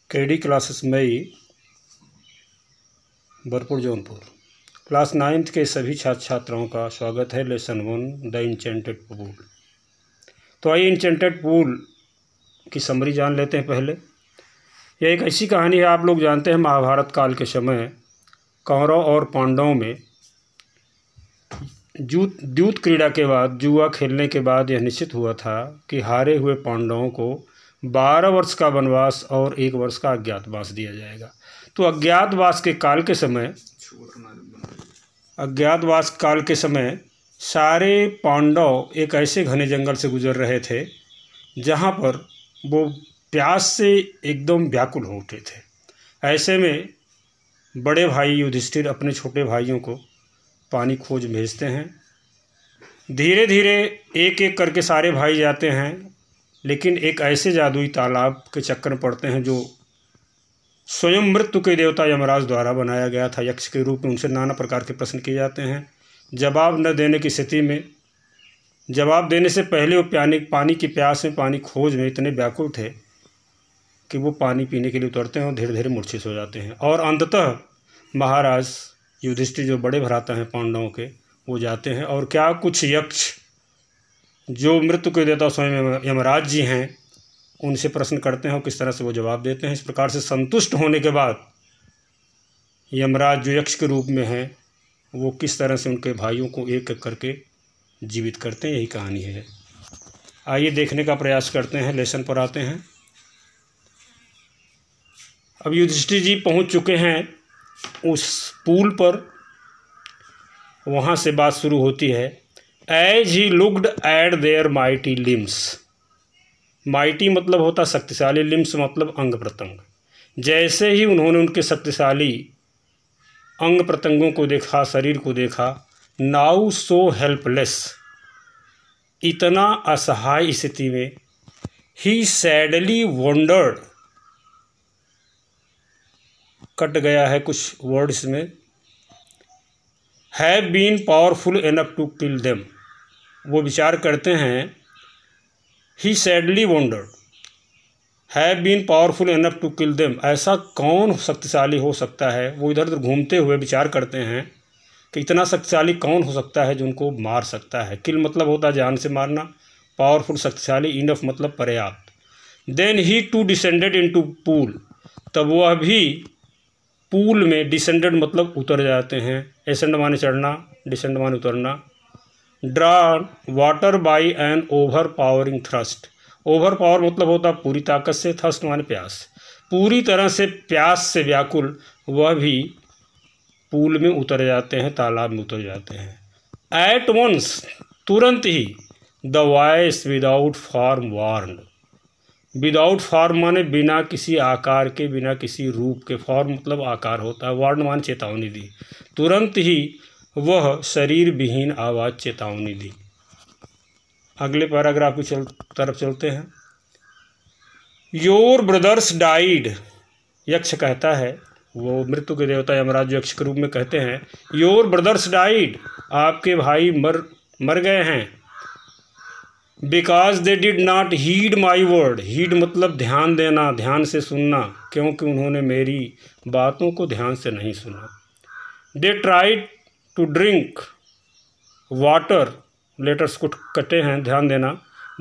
KD classes मई Bharatpur Jaunpur. Class 9th के सभी छात्र छात्राओं का स्वागत है। Lesson 1 the enchanted pool. तो आइए इंचेंटेड पूल की समरी जान लेते हैं। पहले यह एक ऐसी कहानी है, आप लोग जानते हैं महाभारत काल के समय कौरव और पांडवों में द्यूत क्रीड़ा के बाद, जुआ खेलने के बाद यह निश्चित हुआ था कि हारे हुए पांडवों को 12 वर्ष का वनवास और 1 वर्ष का अज्ञातवास दिया जाएगा। तो अज्ञातवास काल के समय सारे पांडव एक ऐसे घने जंगल से गुजर रहे थे जहाँ पर वो प्यास से एकदम व्याकुल हो उठे थे। ऐसे में बड़े भाई युधिष्ठिर अपने छोटे भाइयों को पानी खोज भेजते हैं। धीरे धीरे एक एक करके सारे भाई जाते हैं, लेकिन एक ऐसे जादुई तालाब के चक्कर में पड़ते हैं जो स्वयं मृत्यु के देवता यमराज द्वारा बनाया गया था। यक्ष के रूप में उनसे नाना प्रकार के प्रश्न किए जाते हैं। जवाब न देने की स्थिति में, जवाब देने से पहले वो पानी की प्यास में, पानी खोज में इतने व्याकुल थे कि वो पानी पीने के लिए उतरते हैं और धीरे धीरे मूर्छित हो जाते हैं। और अंततः महाराज युधिष्ठिर जो बड़े भ्राता हैं पांडवों के, वो जाते हैं और क्या कुछ यक्ष जो मृत्यु के देवता स्वयं यमराज जी हैं उनसे प्रश्न करते हैं और किस तरह से वो जवाब देते हैं। इस प्रकार से संतुष्ट होने के बाद यमराज जो यक्ष के रूप में हैं वो किस तरह से उनके भाइयों को एक एक करके जीवित करते हैं, यही कहानी है। आइए देखने का प्रयास करते हैं, लेसन पर आते हैं। अब युधिष्ठिर जी पहुंच चुके हैं उस पुल पर। वहाँ से बात शुरू होती है। As he looked at their mighty limbs. Mighty मतलब होता शक्तिशाली, लिम्स मतलब अंग प्रत्यंग। जैसे ही उन्होंने उनके शक्तिशाली अंग प्रत्यंगों को देखा, शरीर को देखा, नाउ सो हेल्पलेस, इतना असहाय स्थिति में, ही सैडली वंडर्ड, कट गया है कुछ वर्ड्स में, have been powerful enough to kill them. वो विचार करते हैं, he sadly wondered have been powerful enough to kill them, ऐसा कौन शक्तिशाली हो सकता है। वो इधर उधर घूमते हुए विचार करते हैं कि इतना शक्तिशाली कौन हो सकता है जो उनको मार सकता है। किल मतलब होता है जान से मारना, पावरफुल शक्तिशाली, इनफ मतलब पर्याप्त। Then he too descended into pool, तब वह भी पूल में, डिसेंडेड मतलब उतर जाते हैं। एसेंड माने चढ़ना, डिसेंड माने उतरना। Drawn water by an overpowering thrust, overpower मतलब होता पूरी ताकत से, थर्स्ट माने प्यास, पूरी तरह से प्यास से व्याकुल वह भी पूल में उतर जाते हैं, तालाब में उतर जाते हैं। एट वंस, तुरंत ही, the voice without form warned, without form माने बिना किसी आकार के, बिना किसी रूप के, फॉर्म मतलब आकार होता है, वार्न माने चेतावनी दी। तुरंत ही वह शरीर विहीन आवाज़ चेतावनी दी। अगले पैराग्राफ की तरफ चलते हैं। योर ब्रदर्स डाइड, यक्ष कहता है, वो मृत्यु के देवता यमराज यक्ष के रूप में कहते हैं, योर ब्रदर्स डाइड, आपके भाई मर गए हैं। Because they did not heed my word, heed मतलब ध्यान देना, ध्यान से सुनना, क्योंकि उन्होंने मेरी बातों को ध्यान से नहीं सुना। They tried to drink water, letters को कटे हैं, ध्यान देना।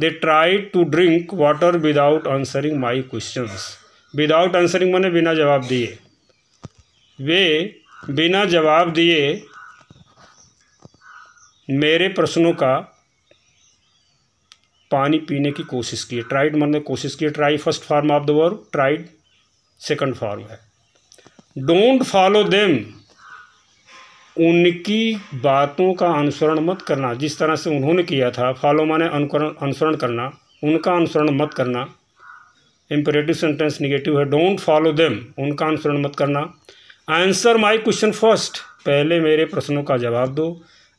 They tried to drink water without answering my questions, without answering माने बिना जवाब दिए। वे बिना जवाब दिए मेरे प्रश्नों का पानी पीने की कोशिश की। ट्राइड मतलब कोशिश की, try first form of the verb, tried second form है। डोंट फॉलो देम, उनकी बातों का अनुसरण मत करना, जिस तरह से उन्होंने किया था। फॉलो माने अनुसरण करना, उनका अनुसरण मत करना। इम्पेरेटिव सेंटेंस निगेटिव है। डोंट फॉलो देम, उनका अनुसरण मत करना। आंसर माई क्वेश्चन फर्स्ट, पहले मेरे प्रश्नों का जवाब दो।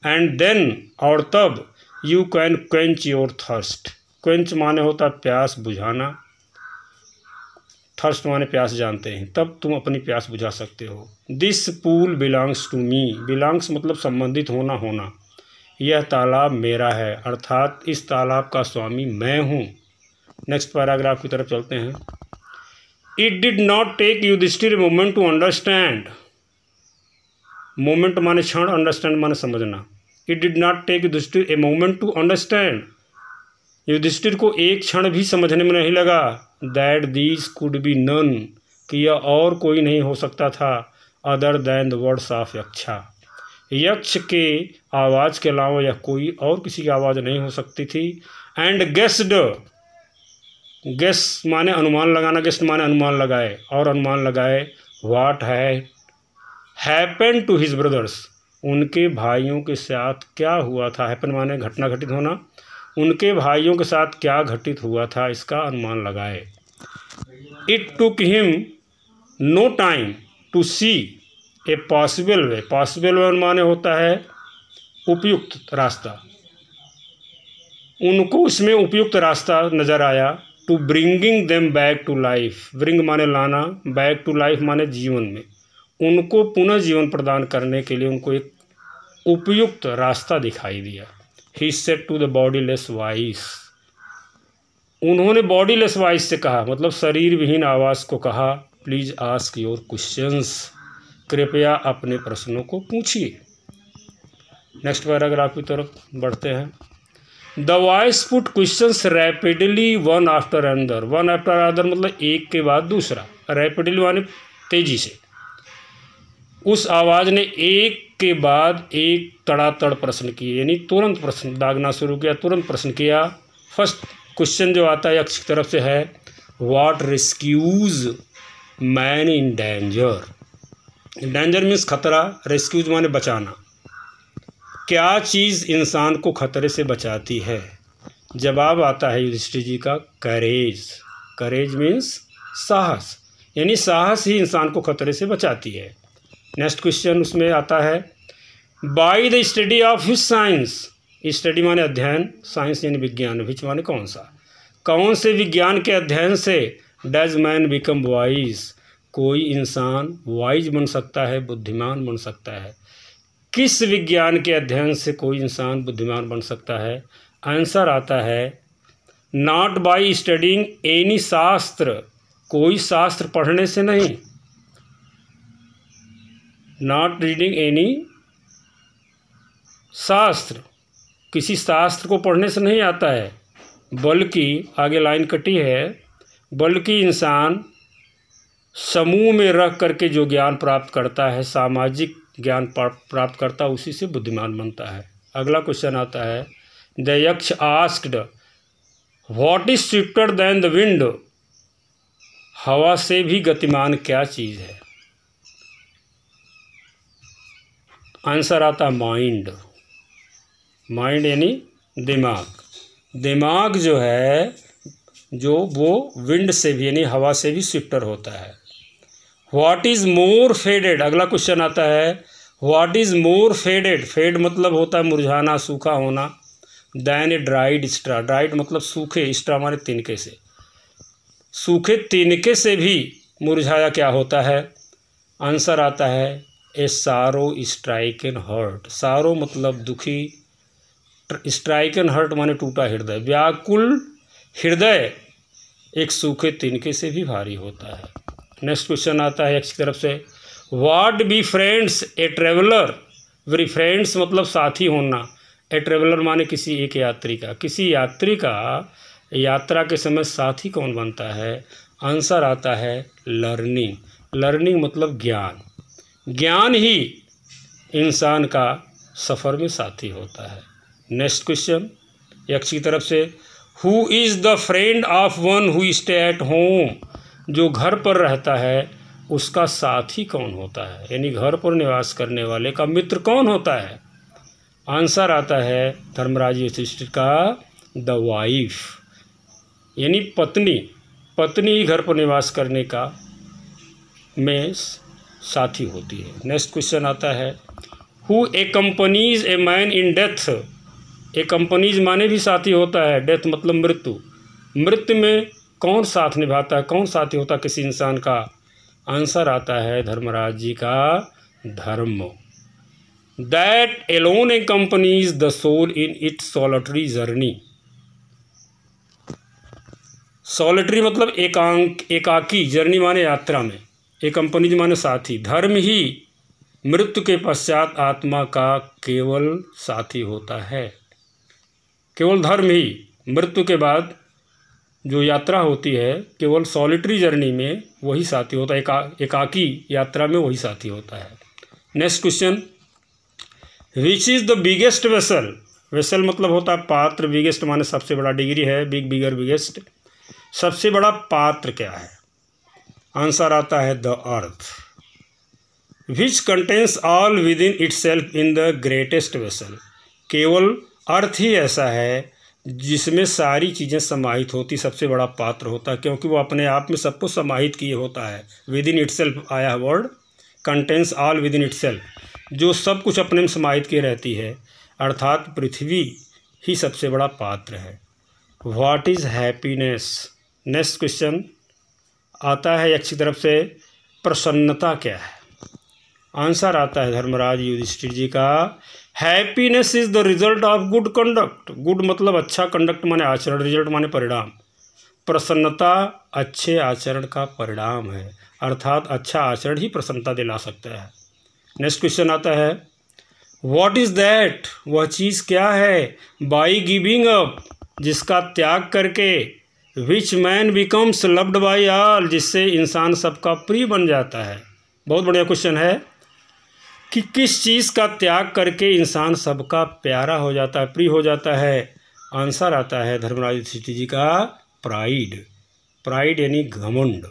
एंड देन, और तब, you can quench your thirst, quench माने होता प्यास बुझाना, थर्स्ट माने प्यास जानते हैं, तब तुम अपनी प्यास बुझा सकते हो। This pool belongs to me, belongs मतलब संबंधित होना, होना। यह तालाब मेरा है, अर्थात इस तालाब का स्वामी मैं हूँ। नेक्स्ट पैराग्राफ की तरफ चलते हैं। It did not take Yudhishthira a moment to understand, moment माने क्षण, अंडरस्टैंड माने समझना। It did not take Yudhishthira a moment to understand, Yudhishthira को एक क्षण भी समझने में नहीं लगा that these could be none, कि यह और कोई नहीं हो सकता था other than the words of Yaksha, Yaksha के आवाज़ के अलावा यह कोई और किसी की आवाज़ नहीं हो सकती थी। एंड गेस्ड, गेस माने अनुमान लगाना, गेस्ट माने अनुमान लगाए, और अनुमान लगाए what happened to his brothers, उनके भाइयों के साथ क्या हुआ था। हैपन माने घटना, घटित होना, उनके भाइयों के साथ क्या घटित हुआ था इसका अनुमान लगाए। It took him no time to see a possible way, possible way माने होता है उपयुक्त रास्ता, उनको उसमें उपयुक्त रास्ता नज़र आया। To bringing them back to life, bring माने लाना, बैक टू लाइफ माने जीवन में, उनको पुनः जीवन प्रदान करने के लिए उनको एक उपयुक्त रास्ता दिखाई दिया। He said to the bodiless voice, उन्होंने बॉडीलेस वॉइस से कहा, मतलब शरीर विहीन आवाज़ को कहा, प्लीज आस्क योर क्वेश्चंस, कृपया अपने प्रश्नों को पूछिए। नेक्स्ट पैराग्राफ की तरफ बढ़ते हैं। The voice put questions rapidly one after another, one after another मतलब एक के बाद दूसरा, रैपिडली माने तेजी से। उस आवाज़ ने एक के बाद एक तड़ातड़ प्रश्न किए, यानी तुरंत प्रश्न दागना शुरू किया, तुरंत प्रश्न किया। फर्स्ट क्वेश्चन जो आता है यक्ष की तरफ से है what rescues man in danger, danger means खतरा, रेस्क्यूज माने बचाना, क्या चीज़ इंसान को खतरे से बचाती है। जवाब आता है युधिष्ठिर जी का करेज, करेज मीन्स साहस, यानी साहस ही इंसान को खतरे से बचाती है। नेक्स्ट क्वेश्चन उसमें आता है by the study of his science, study माने अध्ययन, साइंस यानी विज्ञान, विच माने कौन सा, कौन से विज्ञान के अध्ययन से डज मैन बिकम वाइज, कोई इंसान वाइज बन सकता है, बुद्धिमान बन सकता है। किस विज्ञान के अध्ययन से कोई इंसान बुद्धिमान बन सकता है। आंसर आता है नॉट बाय स्टडिंग एनी शास्त्र, कोई शास्त्र पढ़ने से नहीं, नॉट रीडिंग एनी शास्त्र, किसी शास्त्र को पढ़ने से नहीं आता है, बल्कि आगे लाइन कटी है, बल्कि इंसान समूह में रह करके जो ज्ञान प्राप्त करता है, सामाजिक ज्ञान प्राप्त करता है, उसी से बुद्धिमान बनता है। अगला क्वेश्चन आता है द यक्ष asked what is swifter than the wind, हवा से भी गतिमान क्या चीज़ है। आंसर आता माइंड, माइंड यानी दिमाग, दिमाग जो है जो वो विंड से भी यानी हवा से भी स्विफ्टर होता है। व्हाट इज़ मोर फेडेड, अगला क्वेश्चन आता है what is more faded, fade मतलब होता है मुरझाना, सूखा होना, than a dried straw, dried मतलब सूखे, स्ट्रा माने तिनके से, सूखे तिनके से भी मुरझाया क्या होता है। आंसर आता है ए सारो स्ट्राइकन हर्ट, सारो मतलब दुखी, स्ट्राइकन हर्ट माने टूटा हृदय, व्याकुल हृदय एक सूखे तिनके से भी भारी होता है। नेक्स्ट क्वेश्चन आता है एक्स की तरफ से what be friends a traveller, very friends मतलब साथी होना, ए ट्रेवलर माने किसी एक यात्री का, किसी यात्री का यात्रा के समय साथी कौन बनता है। आंसर आता है लर्निंग, लर्निंग मतलब ज्ञान, ज्ञान ही इंसान का सफ़र में साथी होता है। नेक्स्ट क्वेश्चन यक्ष की तरफ से who is the friend of one who stay at home, जो घर पर रहता है उसका साथी कौन होता है, यानी घर पर निवास करने वाले का मित्र कौन होता है। आंसर आता है धर्मराज युधिष्ठिर का द वाइफ, यानी पत्नी, पत्नी ही घर पर निवास करने का में साथी होती है। नेक्स्ट क्वेश्चन आता है who accompanies a man in death, accompanies माने भी साथी होता है, डेथ मतलब मृत्यु, मृत्यु में कौन साथ निभाता है, कौन साथी होता है किसी इंसान का। आंसर आता है धर्मराज जी का धर्म, that alone accompanies the soul in its solitary journey, solitary मतलब एकाकी, जर्नी माने यात्रा में, एकम्पनी माने साथी। धर्म ही मृत्यु के पश्चात आत्मा का केवल साथी होता है। केवल धर्म ही मृत्यु के बाद जो यात्रा होती है, केवल सॉलिटरी जर्नी में वही साथी होता है, एकाकी यात्रा में वही साथी होता है। Next question, which is the biggest vessel. Vessel मतलब होता है पात्र, बिगेस्ट माने सबसे बड़ा, डिग्री है बिग, बिगर, बिगेस्ट। सबसे बड़ा पात्र क्या है? आंसर आता है the earth. Which contains all with in itself in the greatest vessel. केवल अर्थ ही ऐसा है जिसमें सारी चीज़ें समाहित होती, सबसे बड़ा पात्र होता है, क्योंकि वो अपने आप में सबको समाहित किए होता है। विद इन इटसेल्फ आया है word, contains all with in itself, जो सब कुछ अपने में समाहित किए रहती है, अर्थात पृथ्वी ही सबसे बड़ा पात्र है। What is happiness. Next question आता है यक्ष की तरफ से, प्रसन्नता क्या है? आंसर आता है धर्मराज युधिष्ठिर जी का, happiness is the result of good conduct. Good मतलब अच्छा, कंडक्ट माने आचरण, रिजल्ट माने परिणाम। प्रसन्नता अच्छे आचरण का परिणाम है, अर्थात अच्छा आचरण ही प्रसन्नता दिला सकता है। नेक्स्ट क्वेश्चन आता है, व्हाट इज दैट। वह चीज़ क्या है? बाई गिविंग अप, जिसका त्याग करके, which man becomes loved by all, जिससे इंसान सबका प्रिय बन जाता है। बहुत बढ़िया क्वेश्चन है कि किस चीज़ का त्याग करके इंसान सबका प्यारा हो जाता है, प्रिय हो जाता है। आंसर आता है धर्मराज युधिष्ठिर जी का, प्राइड। प्राइड यानी घमंड।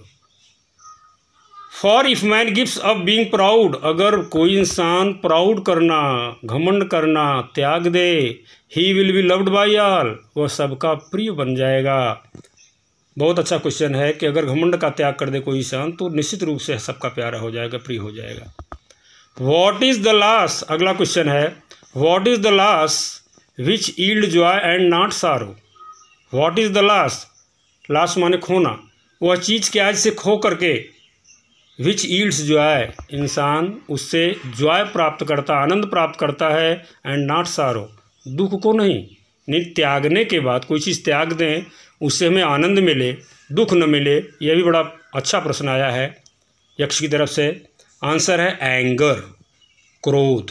For if man gives up being proud, अगर कोई इंसान प्राउड करना, घमंड करना त्याग दे, he will be loved by all, वह सबका प्रिय बन जाएगा। बहुत अच्छा क्वेश्चन है कि अगर घमंड का त्याग कर दे कोई इंसान तो निश्चित रूप से सबका प्यारा हो जाएगा, प्रिय हो जाएगा। What is the loss. अगला क्वेश्चन है, what is the loss which yield Joy and not सारो। What is the loss, loss माने खोना, वह चीज़ क्या है जिसे खो करके, विच यील्ड्स जॉय, इंसान उससे जॉय प्राप्त करता, आनंद प्राप्त करता है, एंड नॉट सारो, दुख को नहीं त्यागने के बाद कोई चीज़ त्याग दें उससे हमें आनंद मिले, दुख न मिले। यह भी बड़ा अच्छा प्रश्न आया है यक्ष की तरफ से। आंसर है एंगर, क्रोध।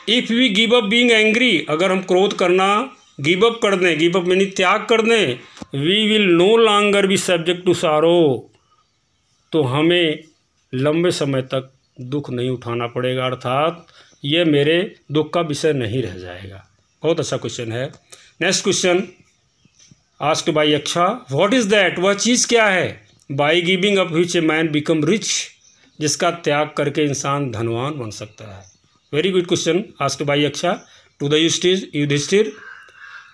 If we give up being angry, अगर हम क्रोध करना गिव अप कर दें, गिव अप यानी त्याग कर दें, we will no longer be subject to sorrow, तो हमें लंबे समय तक दुख नहीं उठाना पड़ेगा, अर्थात ये मेरे दुख का विषय नहीं रह जाएगा। बहुत अच्छा क्वेश्चन है। Next question asked by Yaksha, what is that, वह चीज़ क्या है, by giving up which a man become rich, जिसका त्याग करके इंसान धनवान बन सकता है। Very good question asked by Yaksha to the Yudhishthira,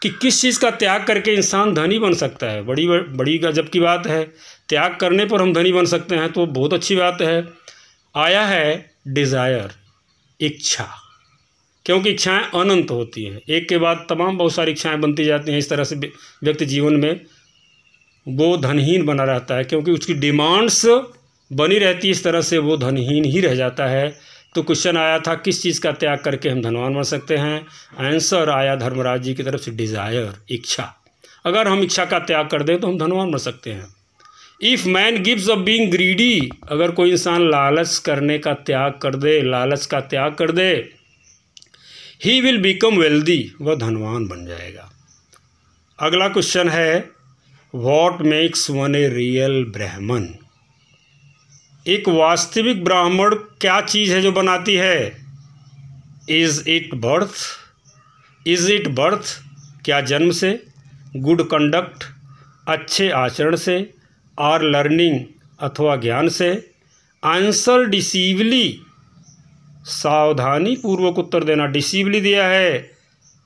कि किस चीज़ का त्याग करके इंसान धनी बन सकता है। बड़ी गजब की बात है, त्याग करने पर हम धनी बन सकते हैं, तो बहुत अच्छी बात है। आया है डिज़ायर, इच्छा, क्योंकि इच्छाएं अनंत होती हैं, एक के बाद तमाम बहुत सारी इच्छाएं बनती जाती हैं। इस तरह से व्यक्ति जीवन में वो धनहीन बना रहता है, क्योंकि उसकी डिमांड्स बनी रहती है, इस तरह से वो धनहीन ही रह जाता है। तो क्वेश्चन आया था किस चीज़ का त्याग करके हम धनवान बन सकते हैं। आंसर आया धर्मराज जी की तरफ से डिज़ायर, इच्छा। अगर हम इच्छा का त्याग कर दें तो हम धनवान बन सकते हैं। If man gives up being greedy, अगर कोई इंसान लालच करने का त्याग कर दे, लालच का त्याग कर दे, ही विल बिकम वेल्दी, वह धनवान बन जाएगा। अगला क्वेश्चन है, what makes one a real ब्राह्मण, एक वास्तविक ब्राह्मण क्या चीज़ है जो बनाती है। Is it birth, is it birth, क्या जन्म से, गुड कंडक्ट, अच्छे आचरण से, आर लर्निंग, अथवा ज्ञान से। आंसर डिसीवली, सावधानी पूर्वक उत्तर देना। डिसीवली दिया है,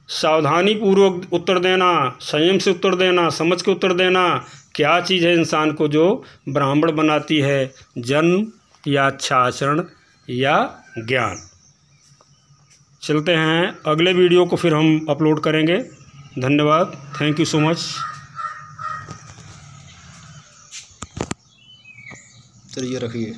सावधानी पूर्वक उत्तर देना, संयम से उत्तर देना, समझ के उत्तर देना। क्या चीज़ है इंसान को जो ब्राह्मण बनाती है, जन्म या अच्छा आचरण या ज्ञान। चलते हैं अगले वीडियो को फिर हम अपलोड करेंगे। धन्यवाद, थैंक यू सो मच। चलिए रखिए।